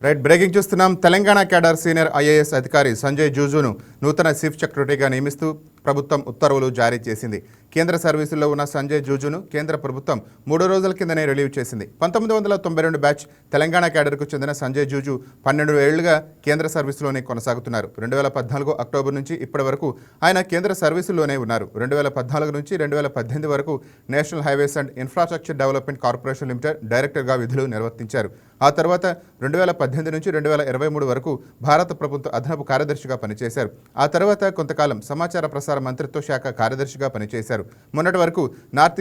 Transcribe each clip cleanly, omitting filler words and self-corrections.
Right breaking చూస్తున్నాం. Telangana cadre senior IAS అధికారి సంజయ్ జూజును నూతన చీఫ్ సెక్రటరీగా నియమిస్తూ ప్రభుత్వం ఉత్తర్వులు జారీ చేసింది. కేంద్ర సర్వీసుల్లో ఉన్న సంజయ్ జూజును కేంద్ర ప్రభుత్వం 3 రోజుల కిందనే రిలీవ్ చేసింది. 1992 బ్యాచ్ తెలంగాణ క్యాడర్కు చెందిన సంజయ్ జూజు 12 ఏళ్లుగా కేంద్ర సర్వీసులోనే కొనసాగుతున్నారు. 2014 అక్టోబర్ నుంచి ఇప్పటి వరకు ఆయన కేంద్ర సర్వీసుల్లోనే ఉన్నారు. 2014 నుంచి 2018 వరకు national highways and infrastructure development corporation limited డైరెక్టర్గా విధులు నిర్వర్తించారు. ఆ తర్వాత 2018 నుంచి 2023 వరకు భారత ప్రభుత్వ అదనపు కార్యదర్శిగా పనిచేశారు. ఆ తర్వాత కొంతకాలం సమాచార ప్రసార మంత్రిత్వ శాఖ కార్యదర్శిగా పనిచేశారు. మొన్నటి వరకు నార్త్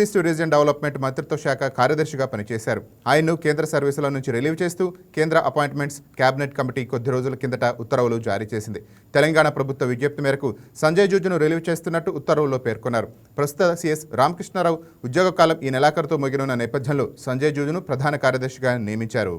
ఈస్ట్ రీజియన్ డెవలప్మెంట్ మంత్రిత్వ శాఖ కార్యదర్శిగా పనిచేశారు. ఆయన్ను కేంద్ర సర్వీసుల నుంచి రిలీవ్ చేస్తూ కేంద్ర అపాయింట్మెంట్స్ క్యాబినెట్ కమిటీ కొద్ది రోజుల కిందట ఉత్తర్వులు జారీ చేసింది. తెలంగాణ ప్రభుత్వ విజ్ఞప్తి మేరకు సంజయ్ జూజును రిలీవ్ చేస్తున్నట్టు ఉత్తర్వుల్లో పేర్కొన్నారు. ప్రస్తుత సీఎస్ రామకృష్ణారావు ఉద్యోగ కాలం ఈ నెలాఖరుతో ముగినున్న నేపథ్యంలో సంజయ్ జూజును ప్రధాన కార్యదర్శిగా నియమించారు.